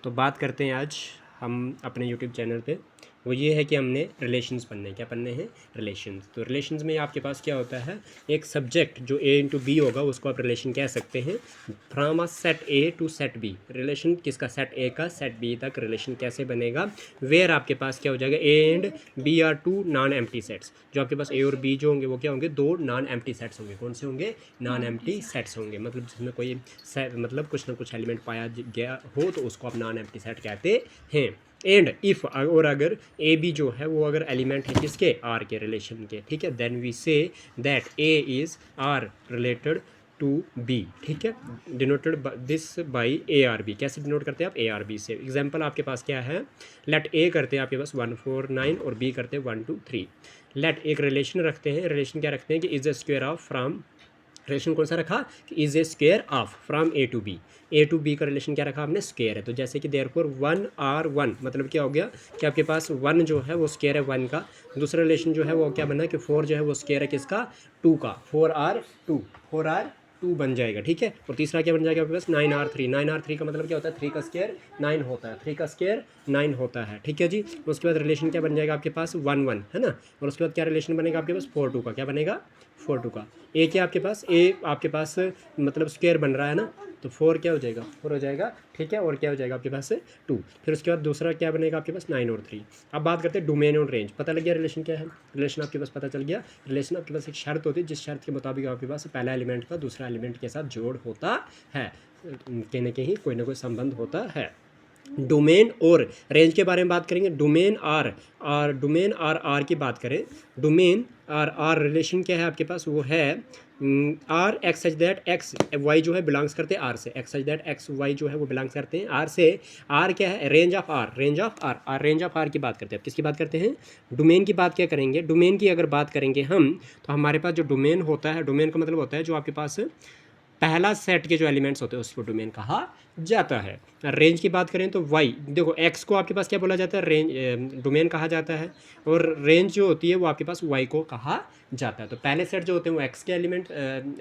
तो बात करते हैं आज हम अपने यूट्यूब चैनल पे, वो ये है कि हमने रिलेशंस पढ़ने हैं। क्या पढ़ने हैं? रिलेशंस। तो रिलेशंस में आपके पास क्या होता है, एक सब्जेक्ट जो ए इंटू बी होगा उसको आप रिलेशन कह सकते हैं, from a set A to set B. Relation किसका? सेट ए का सेट बी तक रिलेशन कैसे बनेगा, वेयर आपके पास क्या हो जाएगा, A and B are two non empty sets. जो आपके पास ए और बी जो होंगे वो क्या होंगे, दो नॉन एम्प्टी सेट्स होंगे। कौन से होंगे? नॉन एम्प्टी सेट्स होंगे। मतलब जिसमें कोई मतलब कुछ ना कुछ एलिमेंट पाया गया हो तो उसको आप नॉन एम्प्टी सेट कहते हैं। एंड इफ़, और अगर ए बी जो है वो अगर एलिमेंट है किसके? आर के रिलेशन के, ठीक है। Then we say that A is R related to B, ठीक है। Denoted this by A R B. कैसे डिनोट करते हैं आप? ए आर बी से। एग्जाम्पल आपके पास क्या है, लेट ए करते हैं आपके पास 1 4 9 और बी करते हैं 1 2 3। लेट एक रिलेशन रखते हैं, रिलेशन क्या रखते हैं कि is the square of from, relation कौन सा रखा कि is A square of from A to B. A to B का रिलेशन क्या रखा हमने? स्क्वायर है। तो जैसे कि देयरफॉर 1 आर 1 मतलब क्या हो गया कि आपके पास 1 जो है वो स्क्वायर है 1 का। दूसरा रिलेशन जो है वो क्या बना कि 4 जो है वो स्क्वायर है किसका? 2 का। 4 R 2 बन जाएगा, ठीक है। और तीसरा क्या बन जाएगा आपके पास? 9R 3। 9R 3 का मतलब क्या होता है? 3 का स्क्वायर 9 होता है। 3 का स्क्वायर 9 होता है, ठीक है जी। उसके बाद रिलेशन क्या बन जाएगा आपके पास? 1 1, है ना। और उसके बाद क्या रिलेशन बनेगा आपके पास? 4 2 का। क्या बनेगा? 4 2 का। ए क्या आपके पास? ए आपके पास मतलब स्क्वायर बन रहा है ना, तो 4 क्या हो जाएगा? 4 हो जाएगा, ठीक है। और क्या हो जाएगा आपके पास? 2। फिर उसके बाद दूसरा क्या बनेगा आपके पास? 9 और 3। अब बात करते हैं डोमेन और रेंज। पता लग गया रिलेशन क्या है? रिलेशन आपके पास पता चल गया। रिलेशन आपके पास एक शर्त होती है, जिस शर्त के मुताबिक आपके पास पहला एलिमेंट का दूसरा एलिमेंट के साथ जोड़ होता है, कहीं ना कहीं कोई ना कोई संबंध होता है। डोमेन और रेंज के बारे में बात करेंगे। डोमेन आर आर की बात करें, डोमेन आर रिलेशन क्या है आपके पास? वो है R X such that X Y जो है बिलोंग्स करते हैं आर से। X such that X Y जो है वो बिलोंग्स करते हैं आर से। आर क्या है? Range of R. Range of R की बात करते हैं। किसकी बात करते हैं? डोमेन की बात क्या करेंगे? डोमेन की अगर बात करेंगे हम, तो हमारे पास जो डोमेन होता है, डोमेन का मतलब होता है जो आपके पास पहला सेट के जो एलिमेंट्स होते हैं उसको डोमेन कहा जाता है। रेंज की बात करें तो वाई, देखो एक्स को आपके पास क्या बोला जाता है? रेंज डोमेन कहा जाता है। और रेंज जो होती है वो आपके पास वाई को कहा जाता है। तो पहले सेट जो होते हैं वो एक्स के एलिमेंट,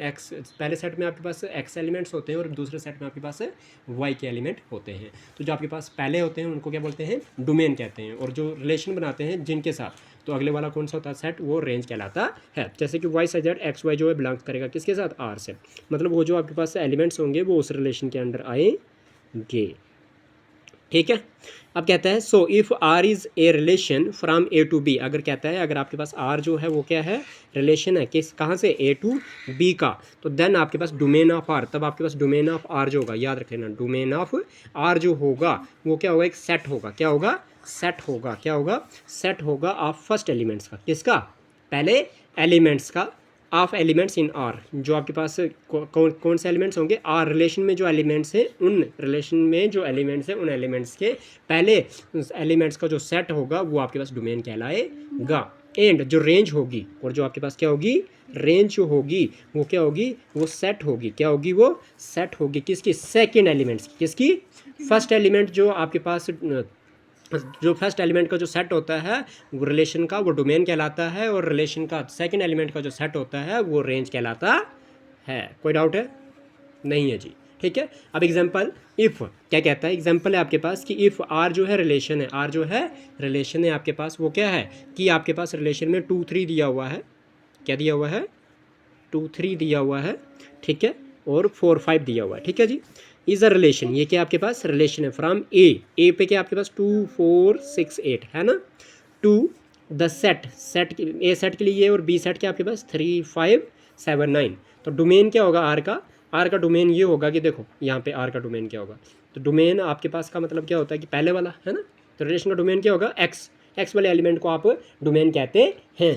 एक्स पहले सेट में आपके पास एक्स एलिमेंट्स होते हैं और दूसरे सेट में आपके पास वाई के एलिमेंट होते हैं। तो जो आपके पास पहले होते हैं उनको क्या बोलते हैं? डोमेन कहते हैं। और जो रिलेशन बनाते हैं जिनके साथ, तो अगले वाला कौन सा होता है सेट? वो रेंज कहलाता है। जैसे कि Y such that X Y जो है बिलोंग्स करेगा किसके साथ? आर से। मतलब वो जो आपके पास एलिमेंट्स होंगे वो उस रिलेशन के अंडर आएंगे, ठीक है। अब कहता है so if R is A relation from A to B. अगर कहता है अगर आपके पास आर जो है वो क्या है? रिलेशन है किस, कहाँ से? ए टू बी का। तो देन आपके पास डोमेन ऑफ आर, तब आपके पास डोमेन ऑफ आर जो होगा, याद रखना, डोमेन ऑफ आर जो होगा वो क्या होगा? एक सेट होगा। क्या होगा? सेट होगा। क्या होगा? सेट होगा ऑफ फर्स्ट एलिमेंट्स का। किसका? पहले एलिमेंट्स का। ऑफ एलिमेंट्स इन आर, जो आपके पास कौन से एलिमेंट्स होंगे? आर रिलेशन में जो एलिमेंट्स हैं, उन रिलेशन में जो एलिमेंट्स हैं उन एलिमेंट्स के पहले एलिमेंट्स का जो सेट होगा वो आपके पास डोमेन कहलाएगा। एंड जो रेंज होगी, और जो आपके पास क्या होगी? रेंज जो होगी वो क्या होगी? वो सेट होगी। क्या होगी? वो सेट होगी किसकी? सेकेंड एलिमेंट्स की। किसकी? फर्स्ट एलिमेंट जो आपके पास, जो फर्स्ट एलिमेंट का जो सेट होता है वो रिलेशन का वो डोमेन कहलाता है, और रिलेशन का सेकंड एलिमेंट का जो सेट होता है वो रेंज कहलाता है। कोई डाउट है? नहीं है जी, ठीक है। अब एग्जांपल इफ़ क्या कहता है? एग्जांपल है आपके पास कि इफ़ आर जो है रिलेशन है, आर जो है रिलेशन है आपके पास, वो क्या है कि आपके पास रिलेशन में 2 3 दिया हुआ है। क्या दिया हुआ है? 2 3 दिया हुआ है, ठीक है। और 4 5 दिया हुआ है, ठीक है जी। इज़ अ रिलेशन, ये क्या आपके पास? रिलेशन है फ्रॉम ए पे क्या आपके पास? 2 4 6 8 है ना। To the set, A set के लिए ये, और बी सेट के आपके पास 3 5 7 9। तो डोमेन क्या होगा आर का? आर का डोमेन ये होगा कि देखो यहाँ पे आर का डोमेन क्या होगा, तो डोमेन आपके पास का मतलब क्या होता है कि पहले वाला, है ना। तो रिलेशन का डोमेन क्या होगा? एक्स। एक्स वाले एलिमेंट को आप डोमेन कहते हैं।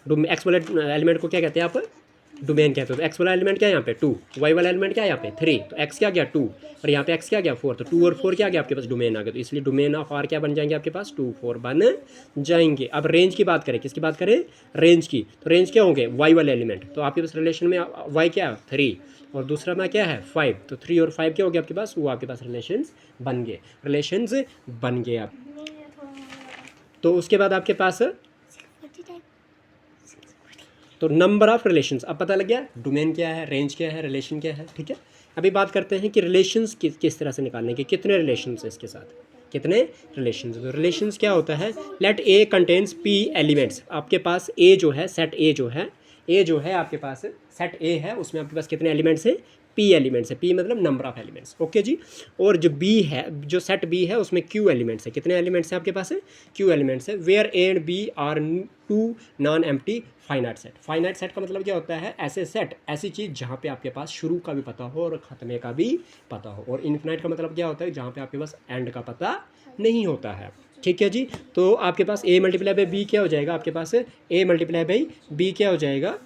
एक्स वाले एलिमेंट को क्या कहते हैं आप? डोमेन कहते हो। तो एक्स वाला एलिमेंट क्या है यहाँ पे? 2। वाई वाला एलिमेंट क्या है यहाँ पे? 3। तो एक्स क्या गया? 2। और यहाँ पे एक्स क्या गया? 4। तो 2 और 4 क्या गया आपके पास? डोमेन आ गया। तो इसलिए डोमेन ऑफ आर क्या बन जाएंगे आपके पास? 2 4 बन जाएंगे। अब रेंज की बात करें, किसकी बात करें? रेंज की। तो रेंज क्या होंगे? वाई वाले एलिमेंट। तो आपके पास रिलेशन में वाई क्या है? 3, और दूसरा में क्या है? 5। तो 3 और 5 क्या हो गया आपके पास? वो आपके पास रिलेशंस बन गए, रिलेशंस बन गए आप। तो उसके बाद आपके पास तो नंबर ऑफ रिलेशंस अब पता लग गया। डोमेन क्या है, रेंज क्या है, रिलेशन क्या है, ठीक है। अभी बात करते हैं कि रिलेशंस किस तरह से निकालने के, कितने रिलेशंस हैं इसके साथ, कितने रिलेशंस। तो रिलेशंस क्या होता है, लेट ए कंटेन्स पी एलिमेंट्स। आपके पास ए जो है, सेट ए जो है आपके पास सेट ए है, उसमें आपके पास कितने एलिमेंट्स हैं, पी एलिमेंट्स है। पी मतलब नंबर ऑफ एलिमेंट्स, ओके जी। और जो बी है, जो सेट बी है, उसमें क्यू एलिमेंट्स है। कितने एलिमेंट्स हैं आपके पास, क्यू एलिमेंट्स है। Where A and B are two non empty finite set. Finite set का मतलब क्या होता है, ऐसे सेट, ऐसी चीज़ जहाँ पे आपके पास शुरू का भी पता हो और ख़त्मे का भी पता हो। और इन्फिनाइट का मतलब क्या होता है, जहाँ पे आपके पास एंड का पता नहीं होता है, ठीक है जी। तो आपके पास ए मल्टीप्लाई बाई बी क्या हो जाएगा, आपके पास ए मल्टीप्लाई बाई बी क्या हो जाएगा,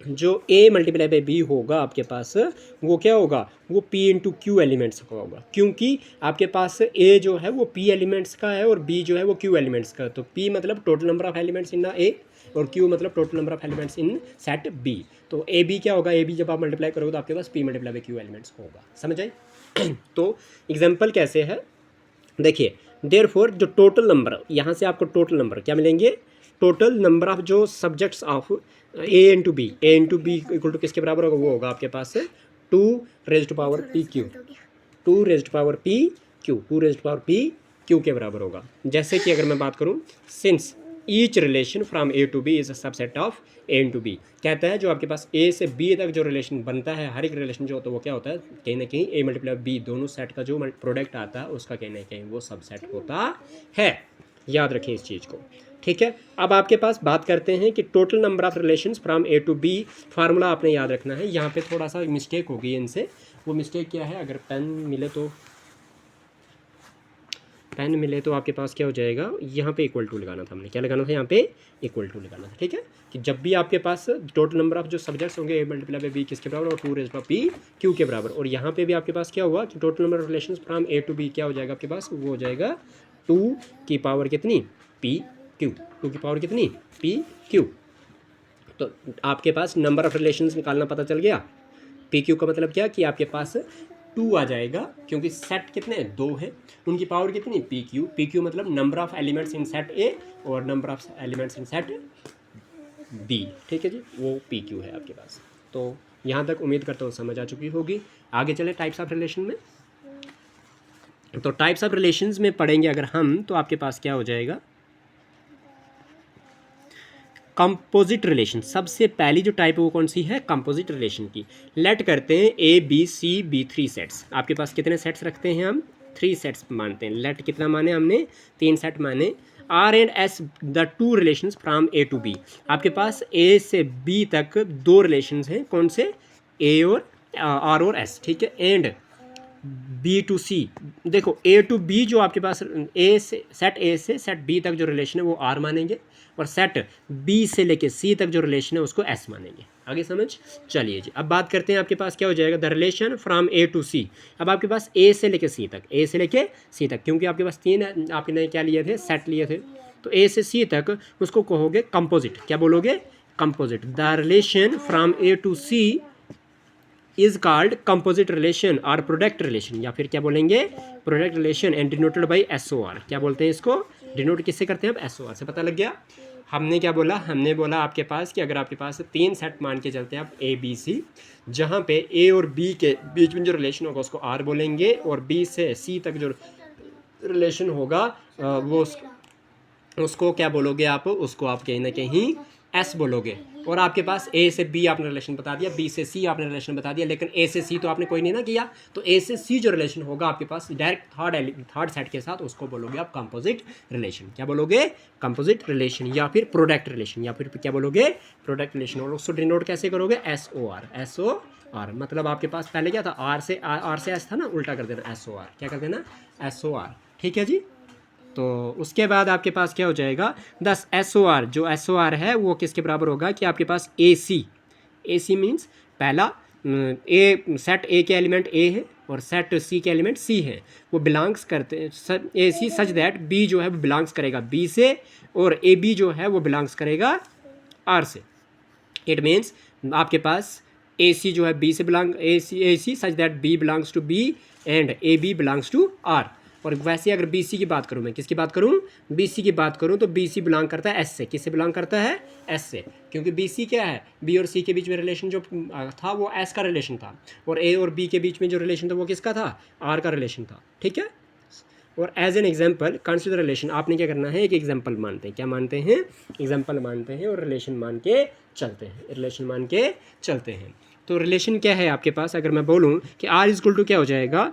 जो ए मल्टीप्लाई बाई बी होगा आपके पास, वो क्या होगा, वो पी इंटू क्यू एलिमेंट्स का होगा। क्योंकि आपके पास ए जो है वो पी एलिमेंट्स का है और बी जो है वो क्यू एलिमेंट्स का। तो पी मतलब total number of elements in A और क्यू मतलब total number of elements in set B. तो ए बी क्या होगा, ए बी जब आप मल्टीप्लाई करोगे तो आपके पास P multiply by Q elements होगा, समझ आए। तो एग्जाम्पल कैसे है, देखिए, देयरफॉर जो टोटल नंबर, यहाँ से आपको टोटल नंबर क्या मिलेंगे, टोटल नंबर ऑफ जो subjects of A into B equal to किसके बराबर होगा, वो होगा आपके पास 2 raised to power P Q, 2 raised to power P Q, 2 raised to power P Q के बराबर होगा। जैसे कि अगर मैं बात करूँ, since each relation from A to B is a subset of A into B, कहता है जो आपके पास ए से बी तक जो रिलेशन बनता है, हर एक रिलेशन जो होता है वो क्या होता है, कहीं ना कहीं ए मल्टीप्लाई बी दोनों सेट का जो प्रोडक्ट आता है उसका कहीं ना कहीं वो सबसेट होता है। याद रखें इस चीज़ को, ठीक है। अब आपके पास बात करते हैं कि total number of relations from A to B, formula आपने याद रखना है। यहाँ पे थोड़ा सा मिस्टेक हो गई इनसे, वो मिस्टेक क्या है, अगर पेन मिले तो आपके पास क्या हो जाएगा, यहाँ पे इक्वल टू लगाना था, हमने क्या लगाना था, यहाँ पे इक्वल टू लगाना था, ठीक है। कि जब भी आपके पास टोटल नंबर ऑफ जो सब्जेक्ट्स होंगे ए मल्टीप्लाई बाई बी किसके बराबर, और 2 रेज़्ड टू पी क्यू के बराबर। और यहाँ पे भी आपके पास क्या हुआ कि total number of relations from A to B क्या हो जाएगा आपके पास, वो हो जाएगा 2 की पावर कितनी, पी क्यू, 2 की पावर कितनी, पी क्यू। तो आपके पास नंबर ऑफ रिलेशंस निकालना पता चल गया। पी क्यू का मतलब क्या कि आपके पास 2 आ जाएगा, क्योंकि सेट कितने हैं, 2 है, उनकी पावर कितनी, पी क्यू मतलब number of elements in set A और number of elements in set B, ठीक है जी, वो पी क्यू है आपके पास। तो यहाँ तक उम्मीद करता हूँ समझ आ चुकी होगी। आगे चले टाइप्स ऑफ रिलेशन में। तो टाइप्स ऑफ रिलेशंस में पढ़ेंगे अगर हम, तो आपके पास क्या हो जाएगा, कंपोजिट रिलेशन। सबसे पहली जो टाइप है वो कौन सी है, कंपोजिट रिलेशन की। लेट करते हैं A B C B 3 sets. आपके पास कितने सेट्स रखते हैं हम, 3 सेट्स मानते हैं। लेट कितना माने हमने, 3 सेट माने। R and S the 2 relations from A to B. आपके पास ए से बी तक 2 रिलेशंस हैं, कौन से, ए और आर और एस, ठीक है। एंड बी टू सी, देखो ए टू बी जो आपके पास ए से सेट बी तक जो रिलेशन है वो आर मानेंगे, और सेट बी से लेके सी तक जो रिलेशन है उसको एस मानेंगे। आगे समझ, चलिए जी। अब बात करते हैं आपके पास क्या हो जाएगा, the relation from A to C. अब आपके पास ए से लेके सी तक, क्योंकि आपके पास 3 आपने क्या लिए थे, सेट लिए थे, तो ए से सी तक उसको कहोगे कंपोजिट। क्या बोलोगे, composite. The relation from A to C is called composite relation और प्रोडक्ट रिलेशन, या फिर क्या बोलेंगे, product relation, and denoted by SOR। क्या बोलते हैं इसको, डिनोट किससे करते हैं, अब SOR से। पता लग गया। हमने क्या बोला, हमने बोला आपके पास कि अगर आपके पास 3 सेट मान के चलते हैं आप A B C, जहाँ पे A और B के बीच में जो रिलेशन होगा उसको R बोलेंगे, और B से C तक जो रिलेशन होगा वो उसको क्या बोलोगे आप, उसको आप कहीं ना कहीं एस बोलोगे। और आपके पास ए से बी आपने रिलेशन बता दिया, बी से सी आपने रिलेशन बता दिया, लेकिन ए से सी तो आपने कोई नहीं ना किया। तो ए से सी जो रिलेशन होगा आपके पास डायरेक्ट थर्ड सेट के साथ, उसको बोलोगे आप कंपोजिट रिलेशन। क्या बोलोगे, कंपोजिट रिलेशन, या फिर प्रोडक्ट रिलेशन, या फिर क्या बोलोगे, प्रोडक्ट रिलेशन। और उसको डिनोट कैसे करोगे, SOR। मतलब आपके पास पहले क्या था, आर से एस था ना, उल्टा कर देना SOR। क्या कर देना, SOR, ठीक है जी। तो उसके बाद आपके पास क्या हो जाएगा, 10 SOR, जो SOR है वो किसके बराबर होगा कि आपके पास AC मीन्स पहला ए, सेट ए के एलिमेंट ए है और सेट सी के एलिमेंट सी है, वो बिलोंग्स करते हैं AC सच दैट बी जो है वो बिलोंग्स करेगा बी से, और AB जो है वो बिलोंग्स करेगा आर से। इट मीन्स आपके पास AC जो है बी से belong, AC such that B belongs to B and AB belongs to R. और वैसे अगर बी सी की बात करूँ, मैं किसकी बात करूँ, बी सी की बात करूँ, तो बी सी बिलोंग करता है एस से। किससे बिलोंग करता है, एस से, क्योंकि बी सी क्या है, बी और सी के बीच में रिलेशन जो था वो एस का रिलेशन था, और ए और बी के बीच में जो रिलेशन था वो किसका था, आर का रिलेशन था। ठीक है, और as an example consider relation, आपने क्या करना है, एक एग्जाम्पल मानते हैं, क्या मानते हैं, एग्जाम्पल मानते हैं, और रिलेशन मान के चलते हैं, रिलेशन मान के चलते हैं। तो रिलेशन क्या है आपके पास, अगर मैं बोलूँ कि आर इज इक्वल टू क्या हो जाएगा,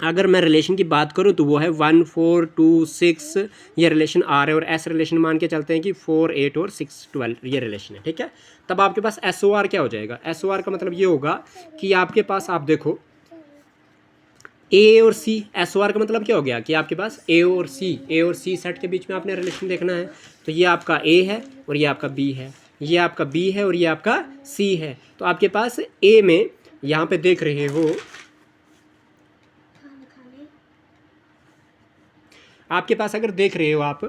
अगर मैं रिलेशन की बात करूँ तो वो है 1 4 2 6, ये रिलेशन आर है, और एस रिलेशन मान के चलते हैं कि 4 8 और 6 12 ये रिलेशन है। ठीक है, तब आपके पास एस ओ आर क्या हो जाएगा, एस ओ आर का मतलब ये होगा कि आपके पास, आप देखो ए और सी, एस ओ आर का मतलब क्या हो गया कि आपके पास ए और सी सेट के बीच में आपने रिलेशन देखना है, तो ये आपका ए है और ये आपका बी है, ये आपका बी है और ये आपका सी है। तो आपके पास ए में यहाँ पे देख रहे हो, आपके पास अगर देख रहे हो आप,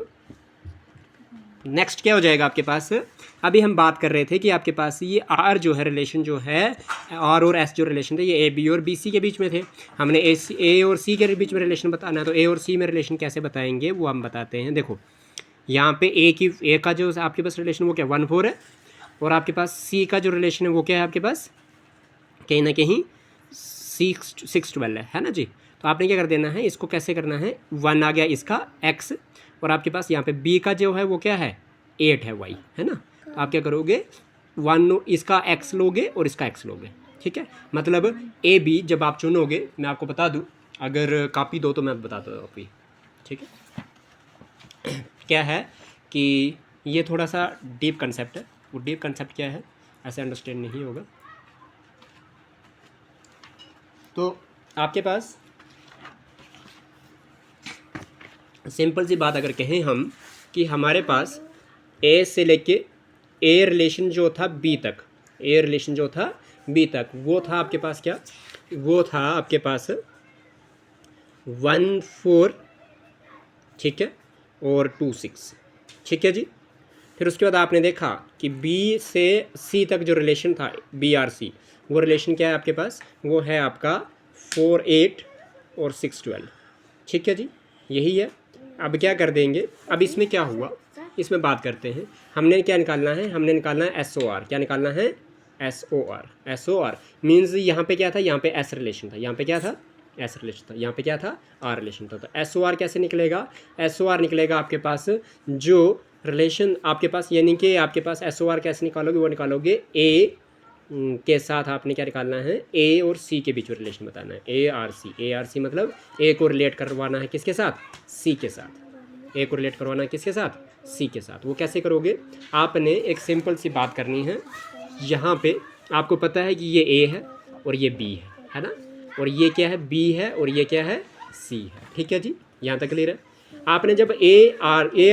नेक्स्ट क्या हो जाएगा आपके पास, अभी हम बात कर रहे थे कि आपके पास ये आर जो है रिलेशन जो है, आर और एस जो रिलेशन थे ये ए बी और बी सी के बीच में थे, हमने ए और सी के बीच में रिलेशन बताना है, तो ए और सी में रिलेशन कैसे बताएंगे वो हम बताते हैं। देखो यहाँ पे ए का जो आपके पास रिलेशन वो क्या 1 4 है, और आपके पास सी का जो रिलेशन है वो क्या है आपके पास, कहीं ना कहीं 6 12 है ना जी। तो आपने क्या कर देना है, इसको कैसे करना है, 1 आ गया इसका x, और आपके पास यहाँ पे b का जो है वो क्या है 8 है y, है ना। तो आप क्या करोगे, 1 इसका x लोगे और इसका x लोगे। ठीक है, मतलब ए बी जब आप चुनोगे, मैं आपको बता दूँ, अगर कापी दो तो मैं बताता हूँ कापी। ठीक है, क्या है कि ये थोड़ा सा डीप कंसेप्ट है, वो डीप कंसेप्ट क्या है ऐसे अंडरस्टैंड नहीं होगा। तो आपके पास सिंपल सी बात अगर कहें हम कि हमारे पास ए से लेके ए रिलेशन जो था बी तक, ए रिलेशन जो था बी तक, वो था आपके पास क्या, वो था आपके पास 1 4, ठीक है, और 2 6, ठीक है जी। फिर उसके बाद आपने देखा कि बी से सी तक जो रिलेशन था बी आर सी, वो रिलेशन क्या है आपके पास, वो है आपका 4 8 और 6 12, ठीक है जी, यही है। अब क्या कर देंगे, अब इसमें क्या हुआ, इसमें बात करते हैं। हमने क्या निकालना है, हमने निकालना है एस ओ आर, क्या निकालना है, S O R. S O R means यहाँ पे क्या था, यहाँ पे एस रिलेशन था, यहाँ पे क्या था, एस रिलेशन था, यहाँ पे क्या था, आर रिलेशन था। तो एस ओ आर कैसे निकलेगा, एस ओ आर निकलेगा आपके पास जो रिलेशन आपके पास, यानी कि आपके पास एस ओ आर कैसे निकालोगे, वो निकालोगे ए के साथ आपने क्या निकालना है, ए और सी के बीच में रिलेशन बताना है, A R C. A R C मतलब ए को रिलेट करवाना है किसके साथ, सी के साथ, ए को रिलेट करवाना है किसके साथ, सी के साथ। वो कैसे करोगे, आपने एक सिंपल सी बात करनी है, यहाँ पे आपको पता है कि ये ए है और ये बी है ना, और ये क्या है, बी है और ये क्या है, सी है। ठीक है जी, यहाँ तक क्लियर है। आपने जब ए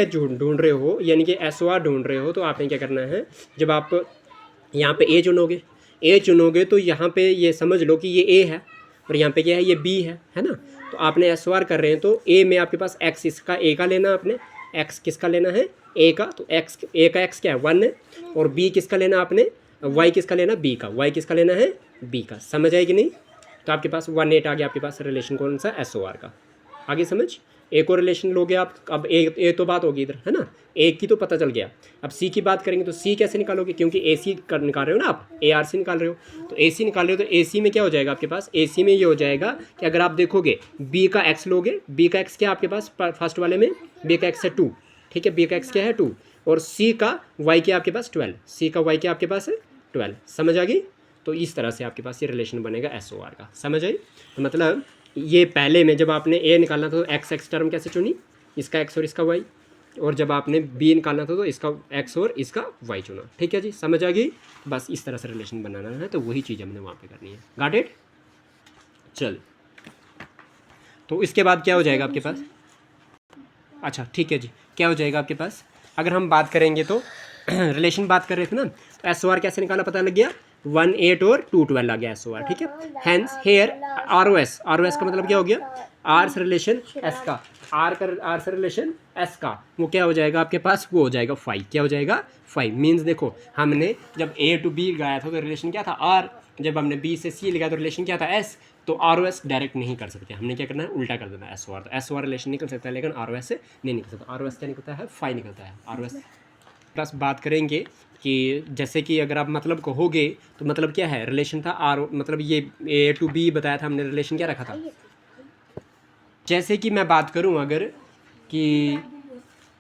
ढूंढ रहे हो, यानी कि एस ओ आर ढूंढ रहे हो, तो आपने क्या करना है, जब आप यहाँ पे ए चुनोगे तो यहाँ पे ये समझ लो कि ये ए है और यहाँ पे क्या है, ये बी है ना। तो आपने एस ओ आर कर रहे हैं, तो ए में आपके पास एक्स, इसका ए का लेना, आपने एक्स किसका लेना है, ए का, तो एक्स, ए का एक्स क्या है 1 है, और बी किसका लेना आपने, वाई किसका लेना, बी का, वाई किसका लेना है, बी का। समझ आएगी नहीं, तो आपके पास 1 8 आ गया आपके पास रिलेशन कौन सा, एस ओ आर का। आगे समझ, ए को रिलेशन लोगे आप, अब ए तो बात होगी इधर, है ना, ए की तो पता चल गया। अब सी की बात करेंगे, तो सी कैसे निकालोगे, क्योंकि ए सी निकाल रहे हो ना आप, ए आर सी निकाल रहे हो, तो ए सी निकाल रहे हो, तो ए सी में क्या हो जाएगा आपके पास, ए सी में ये हो जाएगा कि अगर आप देखोगे बी का एक्स लोगे, बी का एक्स क्या आपके पास फर्स्ट वाले में, बी का एक्स है 2, ठीक है, बी का एक्स क्या है 2, और सी का वाई क्या आपके पास 12, सी का वाई क्या आपके पास है 12। समझ आ गई, तो इस तरह से आपके पास ये रिलेशन बनेगा एस ओ आर का। समझ आई, तो मतलब ये पहले में जब आपने ए निकालना था तो एक्स एक्स टर्म कैसे चुनी, इसका एक्स और इसका वाई, और जब आपने बी निकालना था तो इसका एक्स और इसका वाई चुना। ठीक है जी, समझ आ गई, बस इस तरह से रिलेशन बनाना है, तो वही चीज़ हमने वहाँ पे करनी है। गॉट इट, चल, तो इसके बाद क्या हो जाएगा आपके पास, अच्छा ठीक है जी, क्या हो जाएगा आपके पास, अगर हम बात करेंगे तो रिलेशन बात कर रहे थे ना, तो एस ओ आर कैसे निकाला पता लग गया, 1 8 और 2 12 आ गया एस ओ आर। ठीक है, hence here R O S का मतलब क्या हो गया, आर से रिलेशन एस का, आर से रिलेशन एस का, वो क्या हो जाएगा आपके पास, वो हो जाएगा 5। क्या हो जाएगा 5, मीन्स देखो हमने जब ए टू बी गया था तो रिलेशन क्या था आर, जब हमने बी से सी लिखा तो रिलेशन क्या था एस, तो आर ओ एस डायरेक्ट नहीं कर सकते, हमने क्या करना है उल्टा कर देना एस ओ आर, तो एस ओ आर रिलेशन निकल सकता है लेकिन आर ओ एस से नहीं निकल सकता। आर ओ एस क्या निकलता है, फाई निकलता है आर ओ एस। प्लस बात करेंगे कि जैसे कि अगर आप मतलब कहोगे तो मतलब क्या है, रिलेशन था आर, मतलब ये ए टू बी बताया था हमने, रिलेशन क्या रखा था। जैसे कि मैं बात करूं अगर कि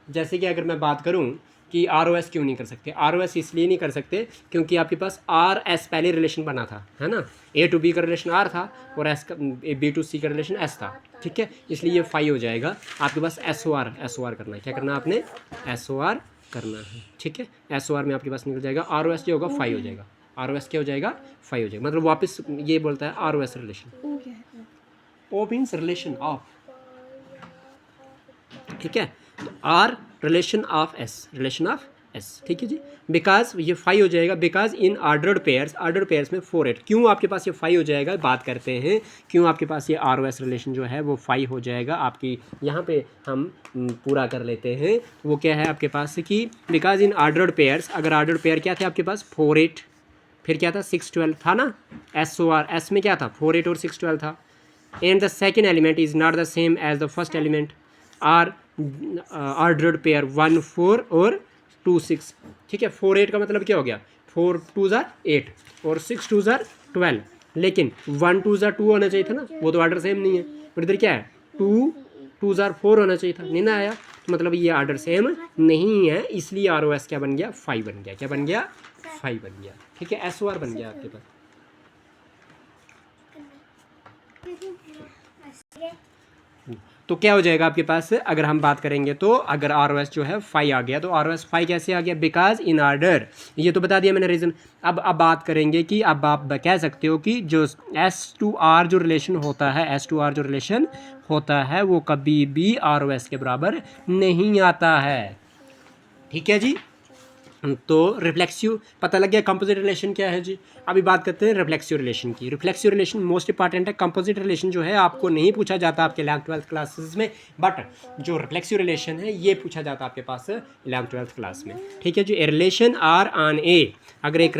जैसे कि अगर मैं बात करूं कि आर ओ एस क्यों नहीं कर सकते, आर ओ एस इसलिए नहीं कर सकते क्योंकि आपके पास आर एस पहले रिलेशन बना था, है ना, ए टू बी का रिलेशन आर था और एस का बी टू सी का रिलेशन एस था, ठीक है, इसलिए ये फाई हो जाएगा। आपके पास एस ओ आर करना है, क्या करना है आपने, एस ओ आर करना है, ठीक है। एस ओ आर में आपके पास निकल जाएगा, आर ओ एस जो होगा फाई हो जाएगा, आर ओ एस क्या हो जाएगा, फाई हो जाएगा, मतलब वापस ये बोलता है R O S relation, O means relation of, ठीक है, तो R relation of S, relation of S, ठीक है जी। बिकॉज ये फाई हो जाएगा, बिकॉज इन ऑर्डर्ड पेयर्स में 4 8, क्यों आपके पास ये फाई हो जाएगा, बात करते हैं क्यों आपके पास ये आर ओ एस रिलेशन जो है वो फाई हो जाएगा आपकी। यहाँ पे हम पूरा कर लेते हैं, वो क्या है आपके पास कि बिकॉज इन ऑर्डर्ड पेयर्स, अगर ऑर्डर्ड पेयर क्या थे आपके पास 4 8, फिर क्या था 6 12 था ना, एस ओ आर एस में क्या था 4 8 और 6 12 था, and the second element is not the same as the first element, are ordered pair 1 4 और 2 6, ठीक है। 4 8 का मतलब क्या हो गया, 4 2 8 और 6 2 12, लेकिन 1 2 2 होना चाहिए था ना, वो तो ऑर्डर सेम नहीं है, और इधर क्या है 2 2 4 होना चाहिए था, नहीं ना आया, तो मतलब ये ऑर्डर सेम नहीं है, इसलिए आर ओ एस क्या बन गया, 5 बन गया, क्या बन गया, 5 बन गया, ठीक है। एस ओ आर बन गया आपके पास। तो क्या हो जाएगा आपके पास, अगर हम बात करेंगे तो अगर आर ओ एस जो है 5 आ गया, तो आर ओ एस 5 कैसे आ गया, बिकॉज इन ऑर्डर, ये तो बता दिया मैंने रीज़न। अब बात करेंगे कि अब आप कह सकते हो कि जो एस टू आर जो रिलेशन होता है, एस टू आर जो रिलेशन होता है वो कभी भी आर ओ एस के बराबर नहीं आता है, ठीक है जी। तो रिफ्लेक्सिव पता लग गया, कंपोजिट रिलेशन क्या है जी। अभी बात करते हैं रिफ्लेक्सिव रिलेशन की। रिफ्लेक्सिव रिलेशन मोस्ट इंपॉर्टेंट है, कंपोजिट रिलेशन जो है आपको नहीं पूछा जाता आपके 11th 12th क्लासेस में, बट जो रिफ्लेक्सिव रिलेशन है ये पूछा जाता आपके पास 11th 12th क्लास में, ठीक है जी। ए रिलेशन आर ऑन ए, अगर एक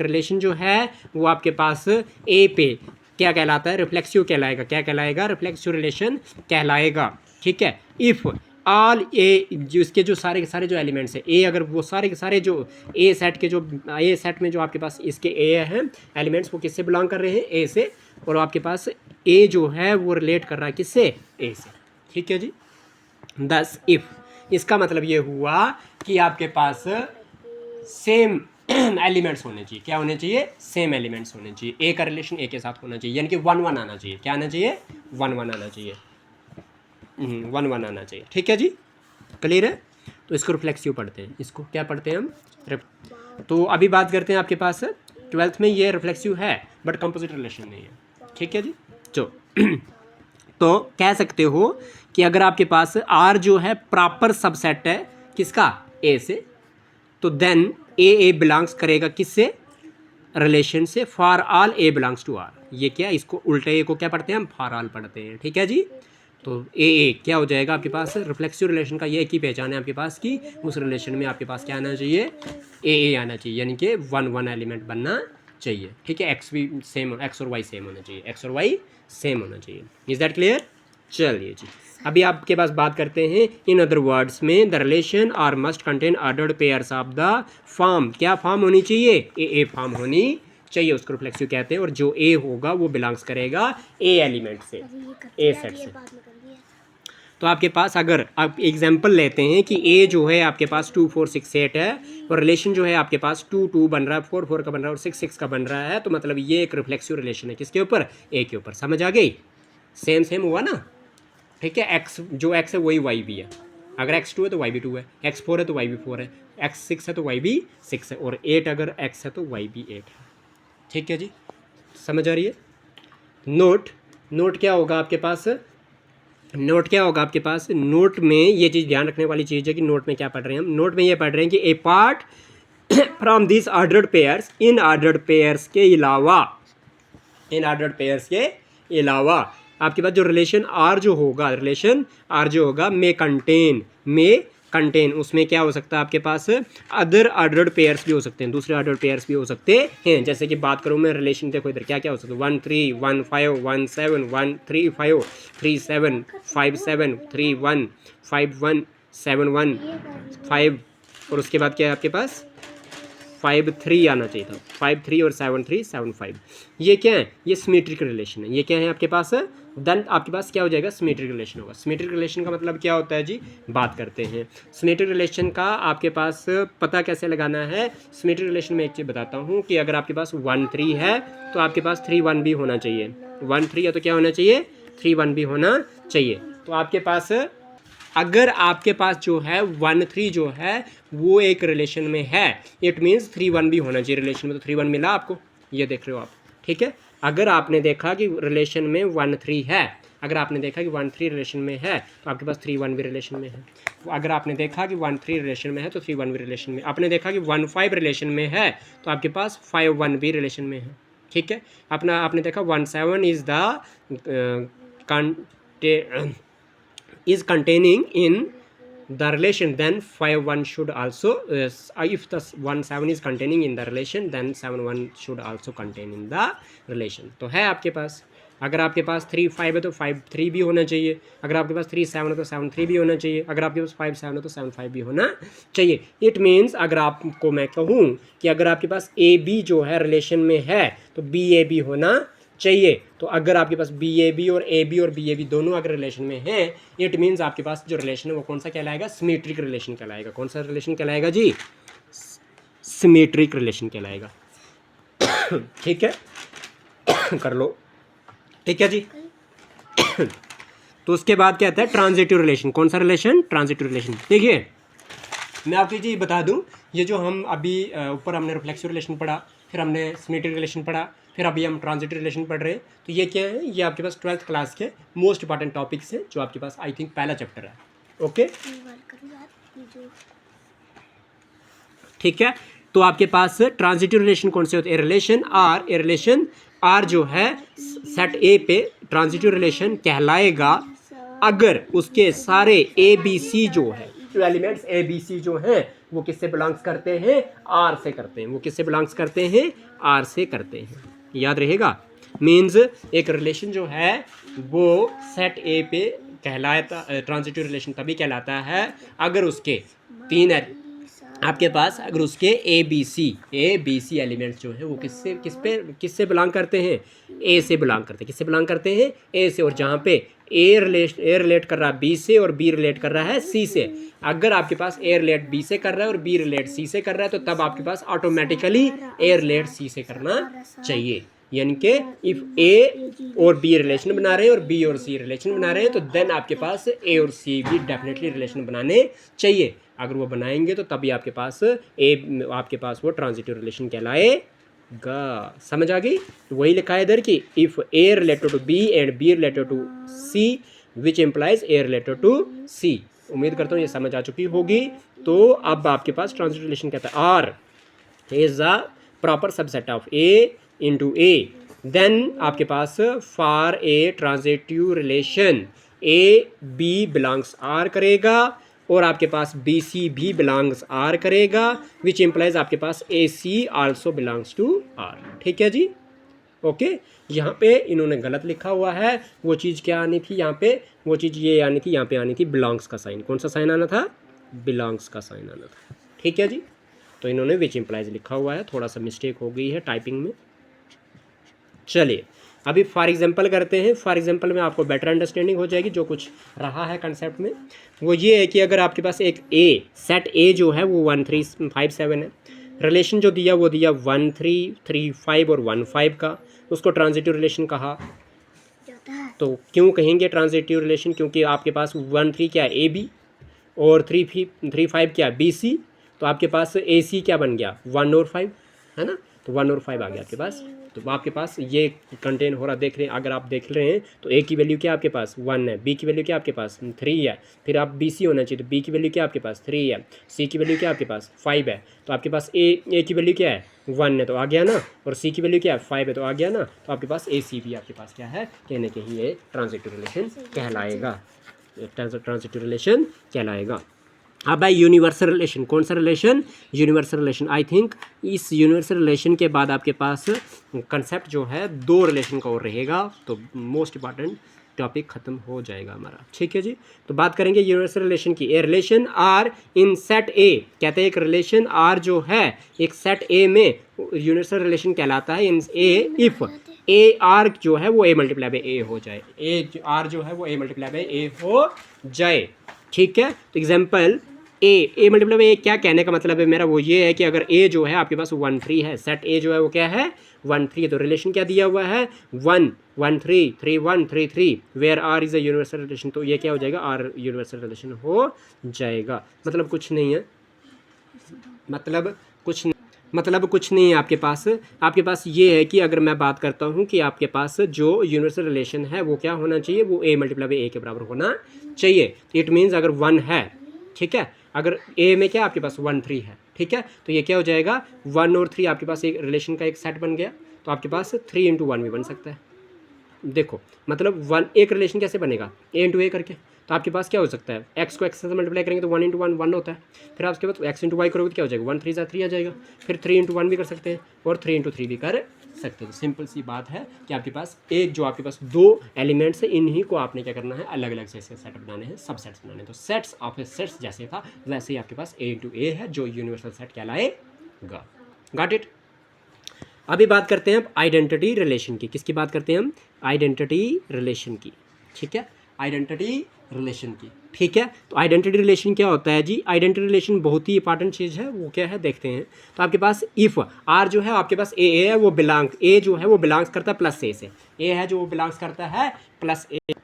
रिलेशन जो है वो आपके पास ए पे क्या कहलाता है, रिफ्लेक्सिव कहलाएगा, क्या कहलाएगा, रिफ्लेक्सिव रिलेशन कहलाएगा, ठीक है। इफ़ ऑल ए, जो इसके जो सारे के सारे जो एलिमेंट्स हैं ए, अगर वो सारे के सारे जो ए सेट में जो आपके पास इसके ए हैं एलिमेंट्स, वो किससे बिलोंग कर रहे हैं, ए से, और आपके पास ए जो है वो रिलेट कर रहा है किससे, ए से, ठीक है जी। दस इफ़, इसका मतलब ये हुआ कि आपके पास सेम एलिमेंट्स होने चाहिए, क्या होने चाहिए, सेम एलिमेंट्स होने चाहिए, ए का रिलेशन ए के साथ होना चाहिए, यानी कि 1 1 आना चाहिए, क्या आना चाहिए, 1 1 आना चाहिए, 1 1 आना चाहिए, ठीक है जी, क्लियर है। तो इसको रिफ्लेक्सिव पढ़ते हैं, इसको क्या पढ़ते हैं हम, तो अभी बात करते हैं आपके पास 12th में ये रिफ्लेक्सिव है बट कंपोजिट रिलेशन नहीं है, ठीक है जी। जो तो कह सकते हो कि अगर आपके पास आर जो है प्रॉपर सबसेट है किसका, ए से, तो देन ए बिलोंग्स करेगा किससे, रिलेशन से, for all A belongs to R. ये क्या, इसको उल्टे ए को क्या पढ़ते हैं हम, फॉर ऑल पढ़ते हैं, ठीक है जी। तो ए क्या हो जाएगा आपके पास, रिफ्लेक्सिव रिलेशन का ये एक ही पहचान है आपके पास कि उस रिलेशन में आपके पास क्या आना चाहिए, ए आना चाहिए, यानी कि 1 1 एलिमेंट बनना चाहिए, ठीक है। एक्स भी सेम, एक्स और वाई सेम होना चाहिए, एक्स और वाई सेम होना चाहिए, इज दैट क्लियर। चलिए जी, अभी आपके पास बात करते हैं इन अदर वर्ड्स में the relation R must contain ordered pairs of the form, क्या फॉर्म होनी चाहिए, ए फॉर्म होनी चाहिए, उसको रिफ्लेक्सिव कहते हैं, और जो ए होगा वो बिलोंग्स करेगा ए एलिमेंट से, ए सेट से। तो आपके पास अगर आप एग्जांपल लेते हैं कि ए जो है आपके पास 2 4 6 8 है, और रिलेशन जो है आपके पास 2 2 बन रहा है, 4 4 का बन रहा है और 6 6 का बन रहा है, तो मतलब ये एक रिफ्लेक्सिव रिलेशन है किसके ऊपर, ए के ऊपर, समझ आ गई, सेम हुआ ना, ठीक है। एक्स जो एक्स है वही वाई भी है, अगर एक्स 2 है तो वाई भी 2 है, एक्स 4 है तो वाई भी 4 है, एक्स 6 है तो वाई भी 6 है, और 8 अगर एक्स है तो वाई भी 8 है, ठीक है जी, समझ आ रही है। नोट क्या होगा आपके पास, नोट में ये चीज़ ध्यान रखने वाली चीज़ है कि नोट में क्या पढ़ रहे हैं हम, नोट में ये पढ़ रहे हैं कि apart from this ordered pairs, इन ऑर्डर्ड पेयर्स के अलावा आपके पास जो रिलेशन आर जो होगा मे कंटेन, उसमें क्या हो सकता है आपके पास अदर ऑर्डर्ड पेयर्स भी हो सकते हैं, दूसरे ऑर्डर्ड पेयर्स भी हो सकते हैं। जैसे कि बात करूँ मैं रिलेशन, देखो इधर क्या क्या हो सकता है 1 3 1 5 1 7 1 3 5 3 7 5 7 3 1 5 1 7 1 5 और उसके बाद क्या है आपके पास 5 3 आना चाहिए था, 5 3 और 7 3 7 5। ये क्या है, ये सिमेट्रिक रिलेशन है। ये क्या है आपके पास, देन आपके पास क्या हो जाएगा, सिमेट्रिक रिलेशन होगा। सिमेट्रिक रिलेशन का मतलब क्या होता है जी, बात करते हैं। सिमेट्रिक रिलेशन का आपके पास पता कैसे लगाना है। सिमेट्रिक रिलेशन में एक चीज़ बताता हूँ कि अगर आपके पास 1 3 है तो आपके पास 3 1 भी होना चाहिए। 1 3 है तो क्या होना चाहिए, 3 1 भी होना चाहिए। तो आपके पास अगर आपके पास जो है 1 3 जो है वो एक रिलेशन में है, इट मीन्स 3 1 भी होना चाहिए रिलेशन में। तो 3 1 मिला आपको, ये देख रहे हो आप, ठीक है। अगर आपने देखा कि रिलेशन में 1 3 है, अगर आपने देखा कि 1 3 रिलेशन में है तो आपके पास 3 1 भी रिलेशन में है। अगर आपने देखा कि 1 3 रिलेशन में है तो 3 1 भी रिलेशन में। आपने देखा कि 1 5 रिलेशन में है तो आपके पास 5 1 भी रिलेशन में है, ठीक है। आपने देखा 1 7 is the is containing in the relation, then 5 1 should also if the 1 7 is containing in the relation then 7 1 should also contain in the relation। तो है आपके पास, अगर आपके पास 3 5 है तो 5 3 भी होना चाहिए, अगर आपके पास 3 7 है तो 7 3 भी होना चाहिए, अगर आपके पास 5 7 है तो 7 5 भी होना चाहिए। इट मीन्स अगर आपको मैं कहूँ कि अगर आपके पास ए बी जो है रिलेशन में है तो बी ए बी होना चाहिए। तो अगर आपके पास बी ए बी और ए बी और बी ए बी दोनों अगर रिलेशन में हैं, इट मीन्स आपके पास जो रिलेशन है वो कौन सा कहलाएगा, सिमेट्रिक रिलेशन कहलाएगा। कौन सा रिलेशन कहलाएगा जी, सिमेट्रिक रिलेशन कहलाएगा। ठीक है, कर लो, ठीक है जी। तो उसके बाद क्या आता है, ट्रांजिटिव रिलेशन। कौन सा रिलेशन, ट्रांजिटिव रिलेशन। देखिए मैं आपको जी बता दूं, ये जो हम अभी ऊपर हमने रिफ्लेक्सिव रिलेशन पढ़ा, फिर हमने सिमेट्रिक रिलेशन पढ़ा, फिर अभी हम ट्रांजिटिव रिलेशन पढ़ रहे हैं। तो ये क्या है, ये आपके पास 12th क्लास के मोस्ट इंपॉर्टेंट टॉपिक्स हैं जो आपके पास आई थिंक पहला चैप्टर है। ओके ठीक है। तो आपके पास ट्रांजिटिव रिलेशन कौन से होते हैं, ए रिलेशन आर जो है सेट ए पे ट्रांजिटिव रिलेशन कहलाएगा अगर उसके सारे ए बी सी जो है, जो एलिमेंट्स ए बी सी जो हैं वो किससे बिलोंग्स करते हैं, आर से करते हैं। वो किससे बिलोंग्स करते हैं, आर से करते हैं, याद रहेगा। मीन्स एक रिलेशन जो है वो सेट ए पे कहलाता, ट्रांजिटिव रिलेशन तभी कहलाता है अगर उसके तीन आपके पास अगर उसके ए बी सी एलिमेंट्स जो है वो किससे बिलोंग करते हैं, ए से बिलोंग करते हैं। किससे बिलोंग करते हैं, ए से। और जहाँ पे ए रिलेट कर रहा है बी से और बी रिलेट कर रहा है सी से, अगर आपके पास ए रिलेट बी से कर रहा है और बी रिलेट सी से कर रहा है तो तब आपके पास ऑटोमेटिकली ए रिलेट सी से करना चाहिए। यानी कि इफ़ ए और बी रिलेशन बना रहे हैं और बी और सी रिलेशन बना रहे हैं तो देन आपके पास ए और सी भी डेफिनेटली रिलेशन बनाने चाहिए। अगर वो बनाएंगे तो तभी आपके पास वो ट्रांजिटिव रिलेशन कहलाएगा। समझ आ गई। तो वही लिखा है इधर कि if A related to B and B related to C which implies A related to C. उम्मीद करता हूँ ये समझ आ चुकी होगी। तो अब आपके पास ट्रांजिटिव रिलेशन कहता है R is the proper subset of A into A. Then आपके पास for a transitive relation A B belongs R करेगा और आपके पास बी सी भी बिलोंग्स आर करेगा विच इम्प्लाइज आपके पास ए सी आल्सो बिलोंग्स टू आर। ठीक है जी, ओके। यहाँ पे इन्होंने गलत लिखा हुआ है, वो चीज़ क्या आनी थी यहाँ पे, वो चीज़ ये आनी थी, यहाँ पे आनी थी बिलोंग्स का साइन। कौन सा साइन आना था, बिलोंग्स का साइन आना था। ठीक है जी। तो इन्होंने विच इम्प्लाइज लिखा हुआ है, थोड़ा सा मिस्टेक हो गई है टाइपिंग में। चलिए अभी फॉर एग्जांपल करते हैं। फॉर एग्जांपल में आपको बेटर अंडरस्टैंडिंग हो जाएगी जो कुछ रहा है कंसेप्ट में। वो ये है कि अगर आपके पास एक ए सेट ए जो है वो 1 3 5 7 है, रिलेशन जो दिया वो दिया 1 3 3 5 और 1 5 का, उसको ट्रांजिटिव रिलेशन कहा। तो क्यों कहेंगे ट्रांजिटिव रिलेशन, क्योंकि आपके पास 1 3 क्या है ए बी और 3 5 क्या बी सी। तो आपके पास ए सी क्या बन गया 1 और 5 है ना, तो 1 और 5 आ गया आपके पास। तो आपके पास ये कंटेन हो रहा देख रहे हैं। अगर आप देख रहे हैं तो ए की वैल्यू क्या आपके पास 1 है, बी की वैल्यू क्या आपके पास 3 है, फिर आप बी सी होना चाहिए तो बी की वैल्यू क्या आपके पास 3 है, सी की वैल्यू क्या आपके पास 5 है। तो आपके पास ए की वैल्यू क्या है 1 है तो आ गया ना, और सी की वैल्यू क्या है 5 है तो आ गया ना। तो आपके पास ए सी भी आपके पास क्या है, कहीं ना कहीं ये ट्रांजिटिव रिलेशन कहलाएगा, ट्रांजिटिव रिलेशन कहलाएगा। अब है यूनिवर्सल रिलेशन। कौन सा relation? Universal relation. I think इस यूनिवर्सल रिलेशन के बाद आपके पास कंसेप्ट जो है 2 रिलेशन का और रहेगा, तो मोस्ट इंपॉर्टेंट टॉपिक खत्म हो जाएगा हमारा। ठीक है जी। तो बात करेंगे यूनिवर्सल रिलेशन की। A relation R in set A, कहते हैं एक रिलेशन आर जो है एक सेट ए में यूनिवर्सल रिलेशन कहलाता है इन ए इफ ए आर जो है वो ए मल्टीप्लाई बाई ए हो जाए, ए आर जो है वो ए मल्टीप्लाई बाई ए हो जाए। ठीक है। तो एग्जाम्पल ए मल्टीप्लाई बाई ए, क्या कहने का मतलब है मेरा वो ये है कि अगर ए जो है आपके पास 1 3 है, सेट ए जो है वो क्या है 1 3 है, तो रिलेशन क्या दिया हुआ है 1 1 3 3 1 3 3 where R is a universal relation, तो ये क्या हो जाएगा आर यूनिवर्सल रिलेशन हो जाएगा। मतलब कुछ नहीं है, मतलब कुछ नहीं है आपके पास ये है कि अगर मैं बात करता हूँ कि आपके पास जो यूनिवर्सल रिलेशन है वो क्या होना चाहिए, वो ए मल्टीप्लाई बाई ए के बराबर होना चाहिए। इट मीन्स अगर 1 है, ठीक है, अगर ए में क्या आपके पास 1 3 है, ठीक है, तो ये क्या हो जाएगा 1 और 3 आपके पास एक रिलेशन का एक सेट बन गया, तो आपके पास 3 इंटू 1 भी बन सकता है। देखो मतलब 1 एक रिलेशन कैसे बनेगा ए इंटू ए करके, तो आपके पास क्या हो सकता है एक्स को एक्स से मल्टीप्लाई करेंगे तो 1 इंटू 1 1 होता है, फिर आपके पास एक्स इंटू वाई करोगे तो क्या हो जाएगा 1 3 3 आ जाएगा, फिर 3 इंटू 1 भी कर सकते हैं और 3 इंटू 3 भी कर सकते हैं। सिंपल सी बात है कि आपके पास एक जो आपके पास 2 एलिमेंट्स है, इन्हीं को आपने क्या करना है अलग अलग से सेट बनाने हैं, सब सेट्स बनाने हैं। तो सेट्स ऑफ सेट्स जैसे था वैसे ही आपके पास ए इंटू ए है जो यूनिवर्सल सेट कहलाएगा। Got it. अभी बात करते हैं आइडेंटिटी रिलेशन की। किसकी बात करते हैं हम? आइडेंटिटी रिलेशन की। ठीक है, आइडेंटिटी रिलेशन की। ठीक है, तो आइडेंटिटी रिलेशन क्या होता है जी? आइडेंटिटी रिलेशन बहुत ही इंपॉर्टेंट चीज़ है, वो क्या है देखते हैं। तो आपके पास इफ़ आर जो है आपके पास ए है, वो बिलोंग ए जो है वो बिलोंग्स करता है प्लस ए से, ए है जो वो बिलोंग्स करता है प्लस ए,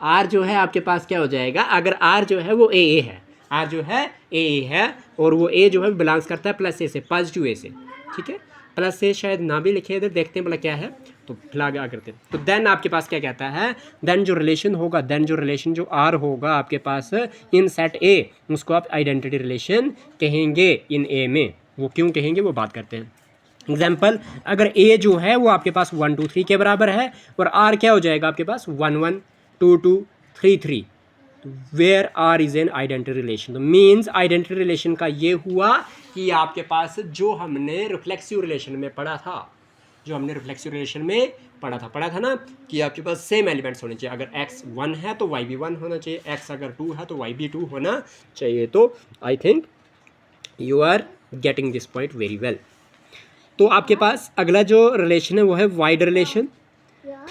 आर जो है आपके पास क्या हो जाएगा, अगर आर जो है वो ए है, आर जो है ए है और वो ए जो है बिलोंग्स करता है प्लस ए से, पॉजिटिव ए से। ठीक है, प्लस से शायद ना भी लिखे इधर, देखते हैं भला क्या है, तो फिलहाल क्या करते हैं। तो देन आपके पास क्या कहता है, देन जो रिलेशन होगा, देन जो रिलेशन जो आर होगा आपके पास इन सेट ए, उसको आप आइडेंटिटी रिलेशन कहेंगे इन ए में। वो क्यों कहेंगे वो बात करते हैं। एग्जाम्पल, अगर ए जो है वो आपके पास 1 2 3 के बराबर है और आर क्या हो जाएगा आपके पास 1 1 2 2 3 3, where R is an identity relation. तो मीन्स आइडेंटिटी रिलेशन का ये हुआ कि आपके पास जो हमने रिफ्लेक्सिव रिलेशन में पढ़ा था, जो हमने रिफ्लेक्सिव रिलेशन में पढ़ा था ना, कि आपके पास सेम एलिमेंट्स होने चाहिए। अगर x 1 है तो y भी 1 होना चाहिए, x अगर 2 है तो y भी 2 होना चाहिए। तो I think you are getting this point very well. तो आपके पास अगला जो रिलेशन है वो है वाइड रिलेशन।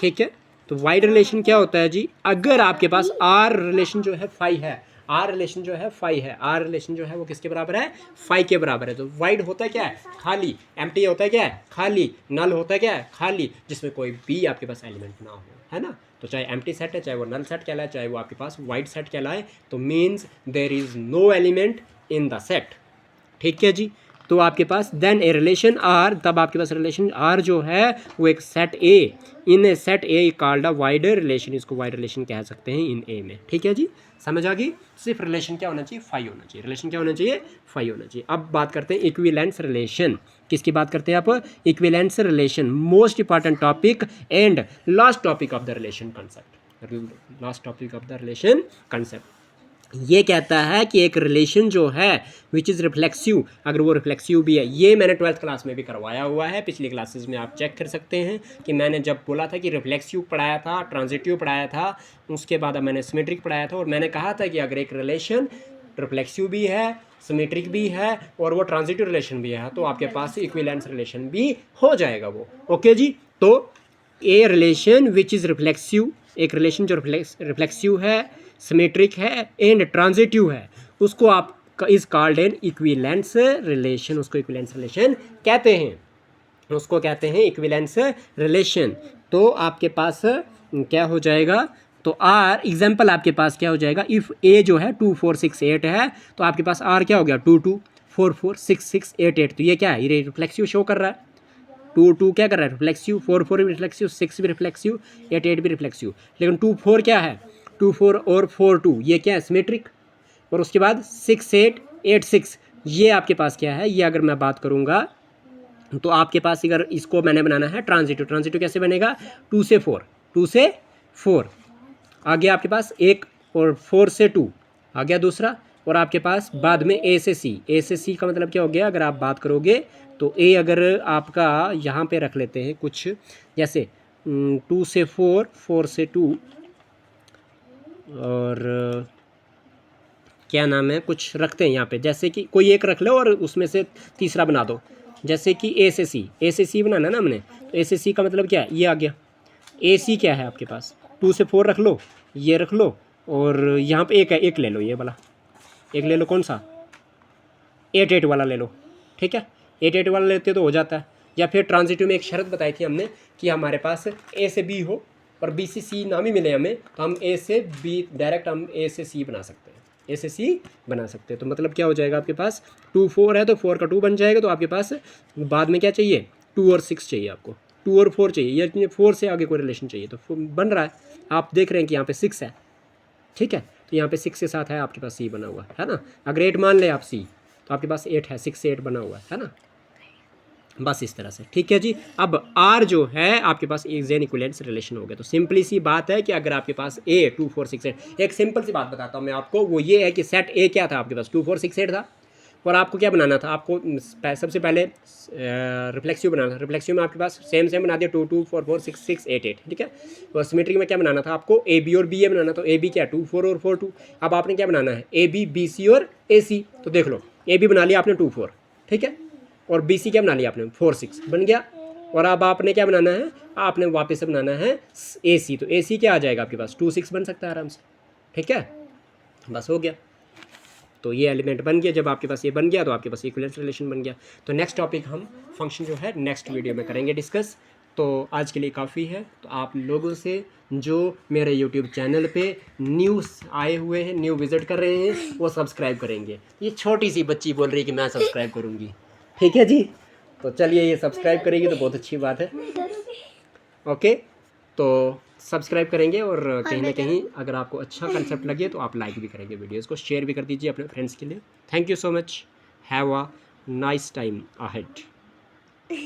ठीक है, तो वाइड रिलेशन क्या होता है जी? अगर आपके पास आर रिलेशन जो है फाई है, आर रिलेशन जो है फाई है, आर रिलेशन जो है वो किसके बराबर है? फाई के बराबर है। तो वाइड होता है क्या है? खाली। एम्प्टी होता है क्या है? खाली। नल होता है क्या है? खाली, जिसमें कोई भी आपके पास एलिमेंट ना हो, है ना। तो चाहे एम्प्टी सेट है, चाहे वो नल सेट कहलाए, चाहे वो आपके पास वाइड सेट कहलाए, तो means there is no element in the set. ठीक है जी। तो आपके पास देन ए रिलेशन आर, तब आपके पास रिलेशन आर जो है वो एक set A, in A set A called a void relation, इसको वाइड रिलेशन कह सकते हैं इन ए में। ठीक है जी, समझ आ गई। सिर्फ रिलेशन क्या होना चाहिए? फाई होना चाहिए। रिलेशन क्या होना चाहिए? फाई होना चाहिए। अब बात करते हैं इक्विवेलेंस रिलेशन। किसकी बात करते हैं आप? Equivalence relation, most important topic and last topic of the relation concept, last topic of the relation concept. ये कहता है कि एक रिलेशन जो है विच इज़ रिफ्लेक्सिव, अगर वो रिफ्लेक्सिव भी है, ये मैंने 12th क्लास में भी करवाया हुआ है, पिछली क्लासेस में आप चेक कर सकते हैं कि मैंने जब बोला था कि रिफ्लेक्सिव पढ़ाया था, ट्रांजिटिव पढ़ाया था, उसके बाद मैंने सिमेट्रिक पढ़ाया था, और मैंने कहा था कि अगर एक रिलेशन रिफ्लेक्सिव भी है, सिमेट्रिक भी है और वो ट्रांजिटिव रिलेशन भी है, तो आपके पास इक्विवेलेंस रिलेशन भी हो जाएगा वो। ओके जी। तो a relation which is reflexive, एक रिलेशन जो रिफ्लेक्सिव है, सिमेट्रिक है एंड ट्रांजिटिव है, उसको आप is called an equivalence relation, उसको इक्विवेलेंस रिलेशन कहते हैं, उसको कहते हैं इक्विवेलेंस रिलेशन। तो आपके पास क्या हो जाएगा? तो आर एग्जाम्पल आपके पास क्या हो जाएगा? इफ़ ए जो है 2 4 6 8 है, तो आपके पास आर क्या हो गया? 2 2 4 4 6 6 8 8। तो ये क्या है? ये रिफ्लेक्सिव शो कर रहा है। 2 2 क्या कर रहा है? रिफ्लेक्सिव। 4 4 भी रिफ्लेक्सिव, 6 भी रिफ्लेक्सिव, 8 8 भी रिफ्लेक्सिव। लेकिन 2 4 क्या है? 2 4 और 4 2 ये क्या है? सिमेट्रिक। और उसके बाद 6 8 8 6 ये आपके पास क्या है? ये अगर मैं बात करूँगा तो आपके पास अगर इसको मैंने बनाना है ट्रांजिटिव, ट्रांजिटिव कैसे बनेगा? 2 से 4, 2 से 4 आ गया आपके पास एक, और 4 से 2 आ गया दूसरा, और आपके पास बाद में ए से सी का मतलब क्या हो गया, अगर आप बात करोगे तो ए अगर आपका यहाँ पे रख लेते हैं कुछ, जैसे 2 से 4, 4 से 2, और क्या नाम है, कुछ रखते हैं यहाँ पे, जैसे कि कोई एक रख लो और उसमें से तीसरा बना दो, जैसे कि ए से सी बनाना ना हमने, तो ए से सी का मतलब क्या है, ये आ गया। ए सी क्या है आपके पास, 2 से 4 रख लो, ये रख लो, और यहाँ पे एक ले लो, ये वाला एक ले लो, कौन सा, 8 वाला ले लो, ठीक है। 8 वाला लेते तो हो जाता है। या फिर ट्रांजिटिव में एक शर्त बताई थी हमने कि हमारे पास ए से बी हो और बी से सी ना भी मिले हमें, तो हम ए से बी डायरेक्ट हम ए से सी बना सकते हैं, ए से सी बना सकते हैं। तो मतलब क्या हो जाएगा आपके पास, 2 4 है तो 4 का 2 बन जाएगा, तो आपके पास बाद में क्या चाहिए, 2 और 6 चाहिए आपको, 2 और 4 चाहिए, या 4 से आगे कोई रिलेशन चाहिए, तो बन रहा है। आप देख रहे हैं कि यहाँ पे 6 है, ठीक है, तो यहाँ पे 6 के साथ है आपके पास सी बना हुआ है ना। अगर 8 मान ले आप सी, तो आपके पास 8 है, 6 से 8 बना हुआ है ना, बस इस तरह से, ठीक है जी। अब आर जो है आपके पास एक जेन इक्विवेलेंस रिलेशन हो गया। तो सिंपली सी बात है कि अगर आपके पास ए 2 4 6 8, एक सिंपल सी बात बताता हूँ मैं आपको, वो ये है कि सेट ए क्या था आपके पास, 2 4 6 8 था, और आपको क्या बनाना था, आपको सबसे पहले रिफ्लेक्सिव बनाना था। रिफ्लेक्सिव में आपके पास सेम बना दिया, 2 2 4 4 6 6 8 8, ठीक है। और सिमेट्री में क्या बनाना था आपको, ए बी और बी ए बनाना, तो ए बी क्या, 2 4 और 4 2। अब आपने क्या बनाना है, ए बी बी सी और ए सी, तो देख लो ए बी बना लिया आपने 2 4, ठीक है, और बी सी क्या बना लिया आपने, 4 6 बन गया। और अब आपने क्या बनाना है, आपने वापस से बनाना है ए सी, तो ए सी क्या आ जाएगा आपके पास, 2 6 बन सकता है आराम से, ठीक है, बस हो गया। तो ये एलिमेंट बन गया, जब आपके पास ये बन गया तो आपके पास इक्विवेलेंस रिलेशन बन गया। तो नेक्स्ट टॉपिक हम फंक्शन जो है नेक्स्ट वीडियो में करेंगे डिस्कस। तो आज के लिए काफ़ी है। तो आप लोगों से जो मेरे यूट्यूब चैनल पे न्यू आए हुए हैं, न्यू विजिट कर रहे हैं, वो सब्सक्राइब करेंगे। ये छोटी सी बच्ची बोल रही है कि मैं सब्सक्राइब करूँगी, ठीक है जी। तो चलिए, ये सब्सक्राइब करेगी तो बहुत अच्छी बात है। ओके, तो सब्सक्राइब करेंगे, और कहीं ना कहीं अगर आपको अच्छा कंसेप्ट लगे तो आप लाइक भी करेंगे, वीडियोस को शेयर भी कर दीजिए अपने फ्रेंड्स के लिए। Thank you so much, have a nice time ahead.